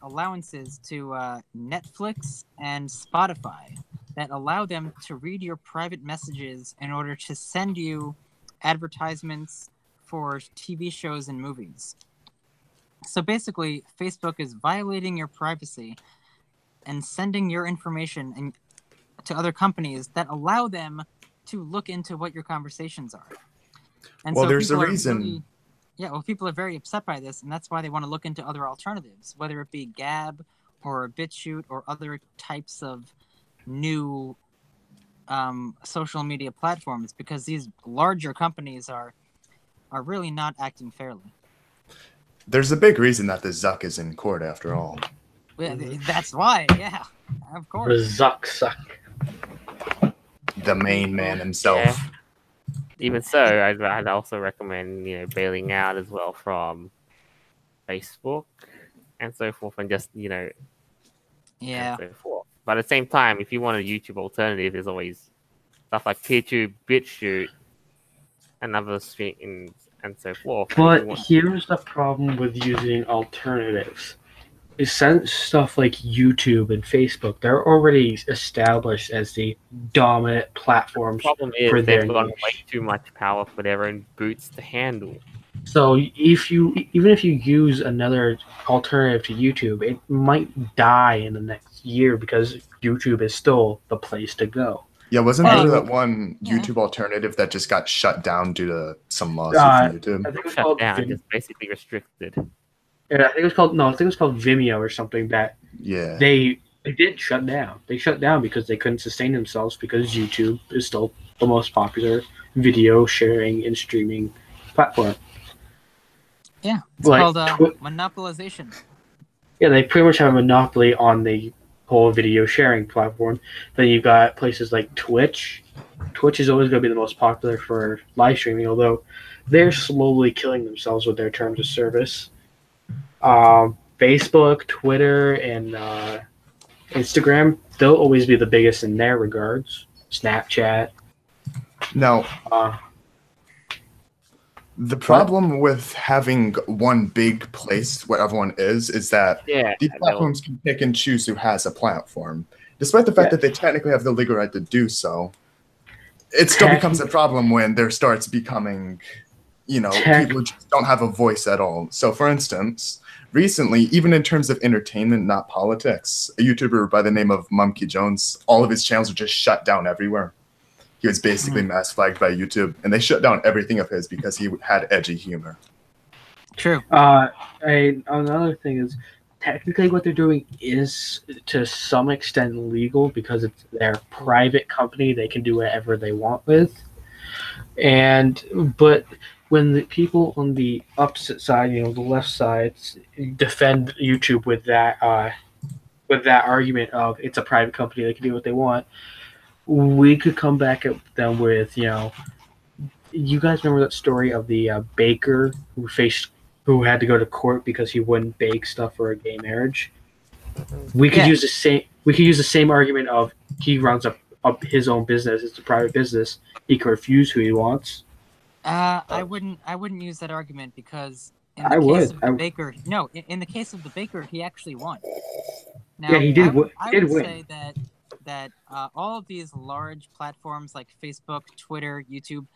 allowances to Netflix and Spotify that allow them to read your private messages in order to send you advertisements for TV shows and movies. So basically, Facebook is violating your privacy and sending your information to other companies that allow them to look into what your conversations are. And Well, so there's a people are reason. people are very upset by this, and that's why they want to look into other alternatives, whether it be Gab or BitChute or other types of new social media platforms, because these larger companies are really not acting fairly. There's a big reason that the Zuck is in court after all. Yeah, that's why, yeah, of The course. Zuck suck. The main man himself. Yeah. Even so, I'd also recommend bailing out as well from Facebook and so forth, and just Yeah. and so forth. But at the same time, if you want a YouTube alternative, there's always stuff like PeerTube, BitChute, and other streams and so forth. But here's the problem with using alternatives. Since stuff like YouTube and Facebook, they're already established as the dominant platforms The problem for is their they've got niche. way too much power for their own boots to handle. So even if you use another alternative to YouTube, it might die in the next year because YouTube is still the place to go. Yeah, wasn't Well, there that one yeah. YouTube alternative that just got shut down due to some lawsuit Uh, from YouTube? I think it was Shut called down, just basically restricted. I think it was called Vimeo or something that Yeah. they did shut down. They shut down because they couldn't sustain themselves because YouTube is still the most popular video sharing and streaming platform. Yeah, it's Like, called Twi- monopolization. Yeah, they pretty much have a monopoly on the whole video sharing platform. Then you've got places like Twitch. Twitch is always going to be the most popular for live streaming, although they're slowly killing themselves with their terms of service. Facebook, Twitter, and Instagram, they'll always be the biggest in their regards. Snapchat. Now, Uh, the problem with having one big place where everyone is that Yeah, these platforms can pick and choose who has a platform. Despite the fact that they technically have the legal right to do so, it still becomes a problem when there starts becoming, people who just don't have a voice at all. So, for instance, recently, even in terms of entertainment, not politics, a YouTuber by the name of Monkey Jones, all of his channels are just shut down everywhere. He was basically mass flagged by YouTube, and they shut down everything of his because he had edgy humor. True. Another thing is, technically what they're doing is to some extent legal because it's their private company. They can do whatever they want with. But when the people on the opposite side, the left side, defend YouTube with that argument of it's a private company, they can do what they want, we could come back at them with, you guys remember that story of the baker who had to go to court because he wouldn't bake stuff for a gay marriage? We could use the same argument of he runs up his own business. It's a private business. He can refuse who he wants. I wouldn't use that argument because in the case of the baker, he actually won. Now, Yeah, he did. I would say that all of these large platforms like Facebook, Twitter, YouTube,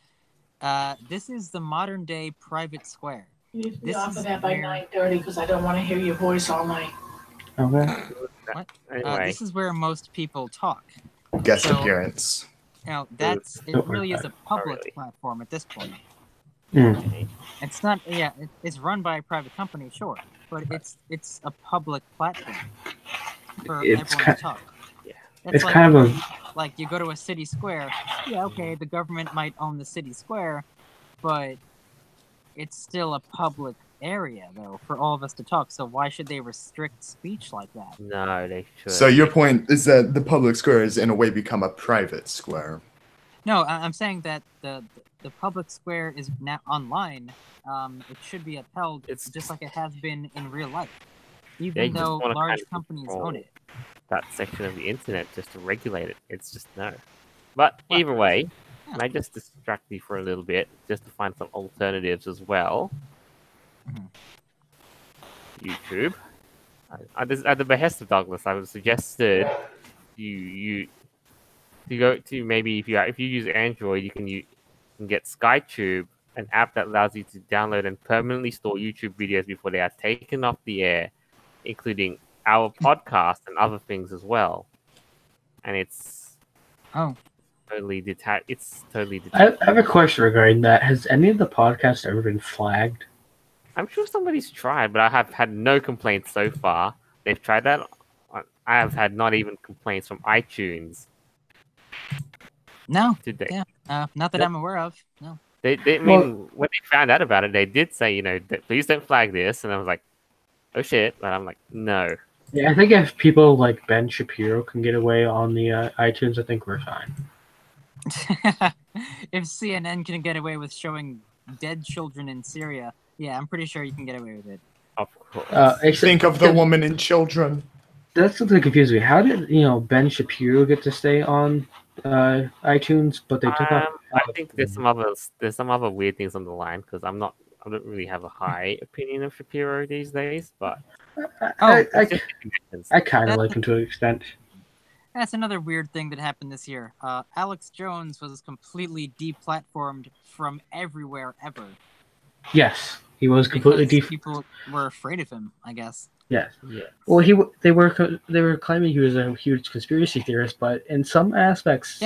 this is the modern day private square. You need to be off of that by 9:30 because I don't want to hear your voice all night. Okay. What? Anyway. This is where most people talk. Guest appearance. It really is a public platform at this point. Mm. It's not. Yeah, it's run by a private company, sure, but it's a public platform for everyone to talk. Yeah. It's like, kind of like you go to a city square. Yeah, okay, the government might own the city square, but it's still a public area, though, for all of us to talk. So why should they restrict speech like that? No, they should. So your point is that the public square has, in a way, become a private square. No, I'm saying that the public square is now online. It should be upheld. It's just like it has been in real life, even though large companies own it. That section of the internet just to regulate it. It's just no. But either way, can I just distract you for a little bit, just to find some alternatives as well? YouTube. At the behest of Douglas, I would suggest that you go to, maybe if you use Android, you can get SkyTube, an app that allows you to download and permanently store YouTube videos before they are taken off the air, including our podcast and other things as well. And it's totally detached. It's totally detached. I have a question regarding that. Has any of the podcasts ever been flagged? I'm sure somebody's tried, but I have had no complaints so far. They've tried that. I have had not even complaints from iTunes. No. Did they? Yeah. Not that I'm aware of. No. When they found out about it, they did say, please don't flag this. And I was like, oh shit. But I'm like, no. Yeah, I think if people like Ben Shapiro can get away on the iTunes, I think we're fine. If CNN can get away with showing dead children in Syria, yeah, I'm pretty sure you can get away with it. Of course. Think of the woman and children. That's something that confused me. How did Ben Shapiro get to stay on iTunes, but they took off? I think there's some other weird things on the line because I don't really have a high opinion of Shapiro these days, but I kind of like him to an extent. That's another weird thing that happened this year. Alex Jones was completely deplatformed from everywhere ever. Yes, he was completely people were afraid of him, I guess. Yes. Yeah. Well, they were claiming he was a huge conspiracy theorist, but in some aspects,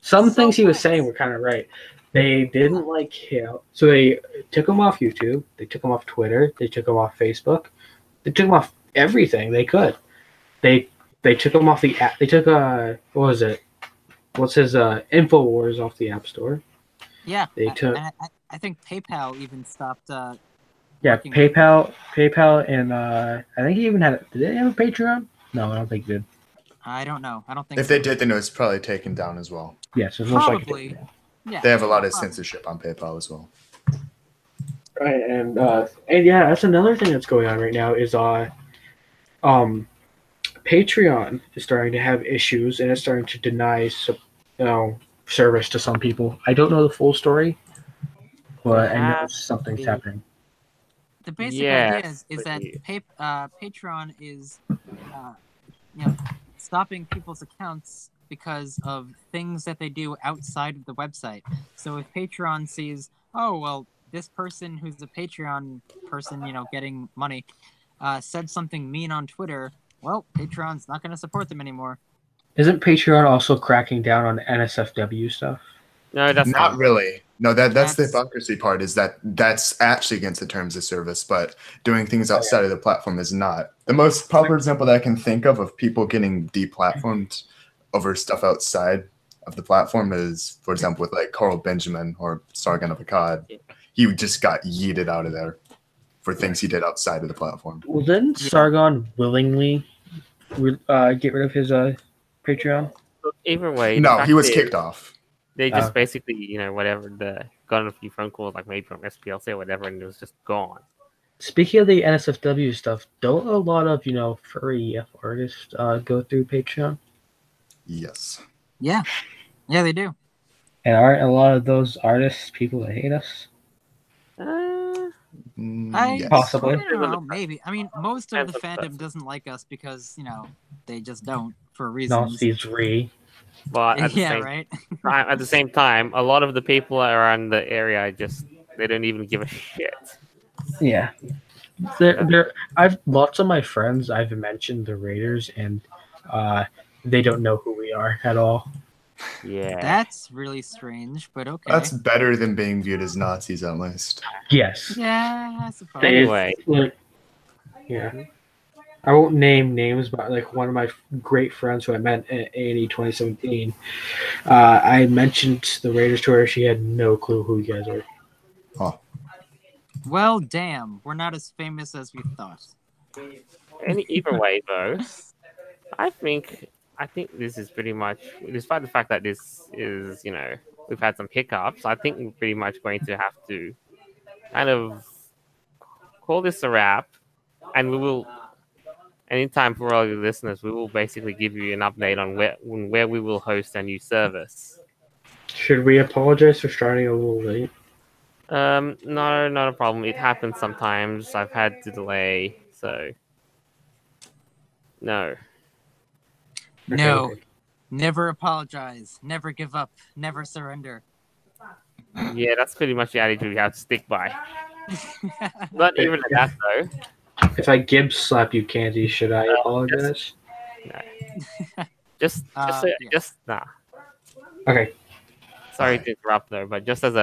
some things he was saying were kind of right. They didn't like him, so they took him off YouTube. They took him off Twitter. They took him off Facebook. They took him off everything they could. They took him off the app. They took what was it? What's his InfoWars off the App Store? Yeah. They took. I think PayPal even stopped. Yeah, PayPal, and I think he even had. Did they have a Patreon? No, I don't think he did. I don't know. I don't think. If they did, then it was probably taken down as well. Yes, it was probably. Yeah, they have a lot of censorship on PayPal as well. Right, and yeah, that's another thing that's going on right now is Patreon is starting to have issues and it's starting to deny service to some people. I don't know the full story, but I know something's happening. The basic idea is that Patreon is stopping people's accounts because of things that they do outside of the website. So if Patreon sees, oh, well, this person who's a Patreon person, getting money, said something mean on Twitter, well, Patreon's not going to support them anymore. Isn't Patreon also cracking down on NSFW stuff? No, that's Not fine. really. No, that's the That's- hypocrisy part. Is that's actually against the terms of service, but doing things outside of the platform is not. The most proper example that I can think of people getting deplatformed over stuff outside of the platform is, for example, with like Carl Benjamin or Sargon of Akkad. He just got yeeted out of there for things he did outside of the platform. Well, didn't Sargon willingly get rid of his Patreon? Either way, the No, fact he was is, kicked off. They just Okay. basically, whatever, got a few phone calls, like maybe from SPLC or whatever, and it was just gone. Speaking of the NSFW stuff, don't a lot of furry artists go through Patreon? Yes. Yeah, they do. And aren't a lot of those artists people that hate us? I Possibly. I don't know, maybe. I mean, most of the Depends on the fandom doesn't like us because they just don't for No, reasons. these re. But at the Yeah, same right. time, a lot of the people around the area they don't even give a shit. Yeah. I've lots of my friends I've mentioned the Raiders and they don't know who we are at all. Yeah. That's really strange, but okay. That's better than being viewed as Nazis, at least. Yes. Yeah, I suppose. Anyway. Yeah. I won't name names, but like one of my great friends who I met at A&E 2017, I mentioned the Raiders to her. She had no clue who you guys were. Huh. Well, damn, we're not as famous as we thought. Either way, though, I think this is pretty much, despite the fact that this is, we've had some hiccups, I think we're pretty much going to have to kind of call this a wrap, and we will, and in time for all your listeners, we will basically give you an update on where we will host a new service. Should we apologize for starting a little late? No, not a problem. It happens sometimes. I've had to delay, so no. No, Okay. never apologize, never give up, never surrender. Yeah, that's pretty much the attitude we have to stick by. Not even that though. If I Gibbs slap you, Candy, should I apologize? Just nah. Okay. Sorry to interrupt though, but just as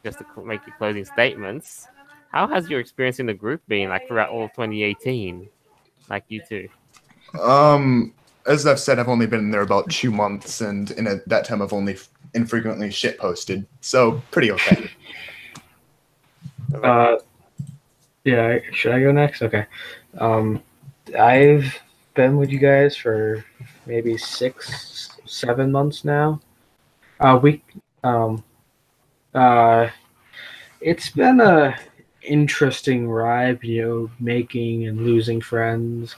just to make your closing statements, how has your experience in the group been like throughout all 2018? Like you two. As I've said, I've only been in there about 2 months, and that time I've only infrequently shit posted, so pretty okay. Yeah, should I go next? Okay. I've been with you guys for maybe 6-7 months now. It's been a interesting ride, making and losing friends,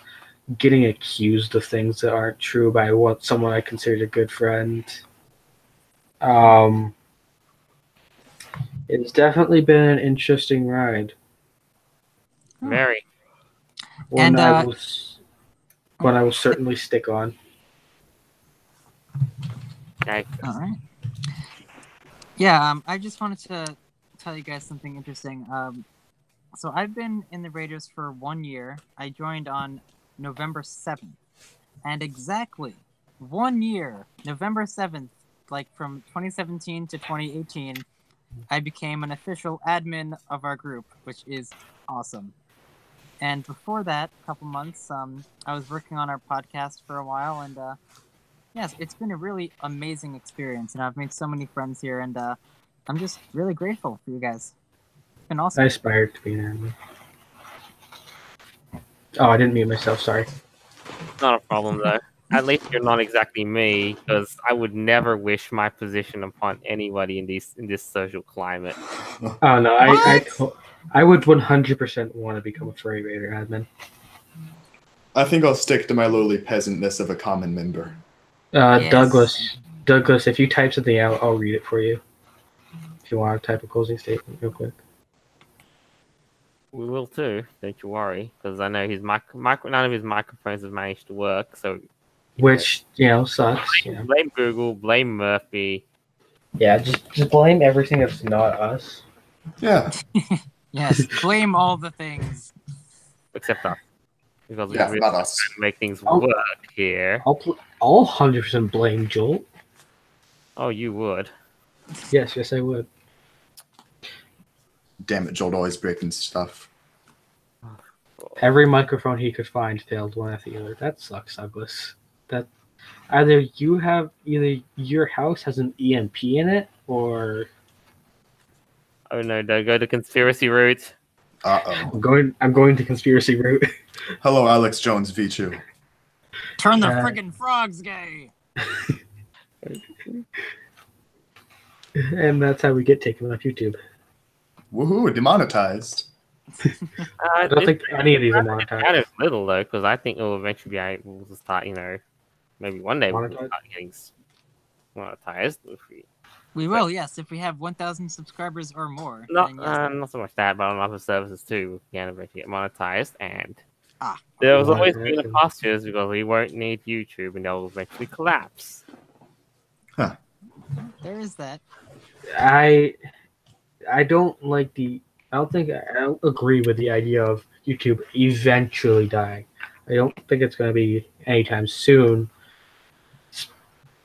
getting accused of things that aren't true by someone I considered a good friend. It's definitely been an interesting ride. Very. One And, I will certainly stick on. Okay. All right. Yeah, I just wanted to tell you guys something interesting. So I've been in the Raiders for 1 year. I joined on November 7th. And exactly 1 year, November 7th, like from 2017 to 2018, I became an official admin of our group, which is awesome. And before that, a couple months, I was working on our podcast for a while, and yes, it's been a really amazing experience, and I've made so many friends here, and I'm just really grateful for you guys. It's been awesome. I aspired to be an admin. Oh, I didn't mute myself. Sorry. Not a problem though. At least you're not exactly me, because I would never wish my position upon anybody in this social climate. Oh no, I would 100% want to become a Furry Raider admin. I think I'll stick to my lowly peasantness of a common member. Yes. Douglas, if you type something out, I'll read it for you. If you want to type a closing statement real quick. We will too, don't you worry, because I know his none of his microphones have managed to work. So, Which sucks. blame Google, blame Murphy. Yeah, just blame everything that's not us. Yeah. Yes, blame all the things. Except us, because we Yeah, really not us. make things Oh. work here. I'll 100% blame Jolt. Oh, you would. Yes, I would. Damn it, Joel always breaking stuff. Every microphone he could find failed one after the other. That sucks, Douglas. That either your house has an EMP in it, or Oh no, don't go the conspiracy route. Uh-oh. I'm going to conspiracy route. Hello, Alex Jones, V2. Turn the friggin' frogs gay. And that's how we get taken off YouTube. Woohoo, demonetized. I don't think any of these are monetized. Kind of little though, because I think it will eventually be able to start. Maybe one day we'll start getting monetized. We will, yes, if we have 1,000 subscribers or more. Not, then yes. not so much that, but on other services too, we can eventually get monetized. And Ah. there was always been the postures because we won't need YouTube, and they'll eventually collapse. Huh. There is that. I don't like I don't agree with the idea of YouTube eventually dying. I don't think it's going to be anytime soon,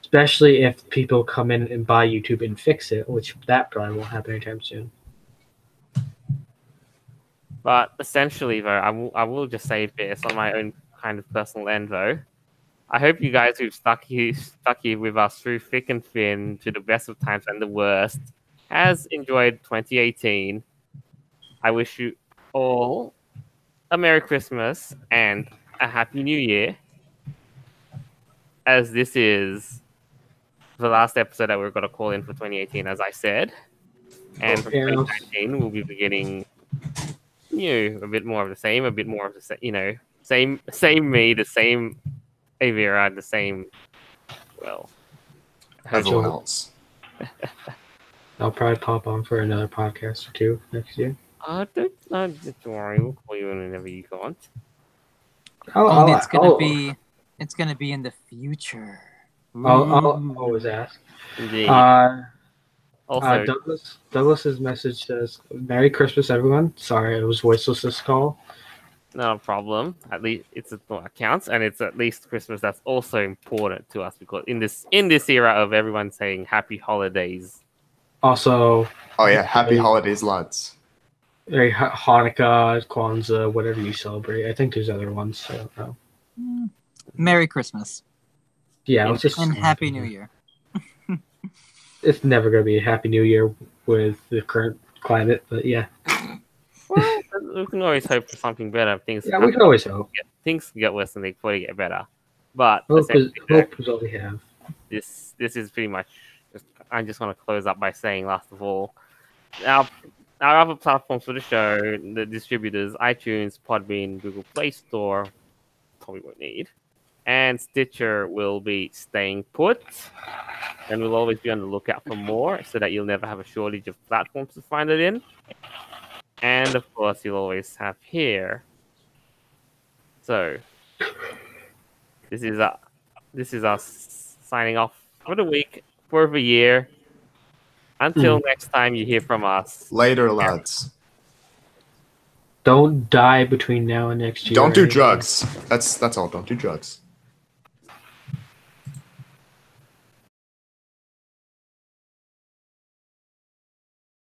especially if people come in and buy YouTube and fix it, which that probably won't happen anytime soon. But essentially, though, I will just say this on my own kind of personal end, though. I hope you guys who've stuck here with us through thick and thin, to the best of times and the worst, has enjoyed 2018. I wish you all a Merry Christmas and a Happy New Year, as this is the last episode that we're going to call in for 2018, as I said. And for 2019, we'll be beginning, a bit more of the same, a bit more of the same me, the same Avira, the same, well, Everyone else. I'll probably pop on for another podcast or two next year. Don't worry, we'll call you whenever you want. It's gonna be in the future. I'll always ask. Indeed. Also, Douglas's message says, "Merry Christmas, everyone." Sorry, it was voiceless this call. No problem. At least it's what counts, and it's at least Christmas that's also important to us, because in this era of everyone saying Happy Holidays. Also, oh yeah, Happy Holidays, lads. Hanukkah, Kwanzaa, whatever you celebrate. I think there's other ones. So I don't know. Merry Christmas. Yeah, and Happy New Year. It's never going to be a Happy New Year with the current climate, but yeah. Well, we can always hope for something better. We can always hope. Things get worse and they probably get better. But hope is all we have. This is pretty much. I just want to close up by saying, last of all, our other platforms for the show, the distributors, iTunes, Podbean, Google Play Store, probably won't need, and Stitcher will be staying put, and we'll always be on the lookout for more, so that you'll never have a shortage of platforms to find it in. And of course, you'll always have here. So this is us signing off for the week, for the year. Until next time you hear from us. Later, lads. Don't die between now and next year. Don't do drugs. That's all. Don't do drugs.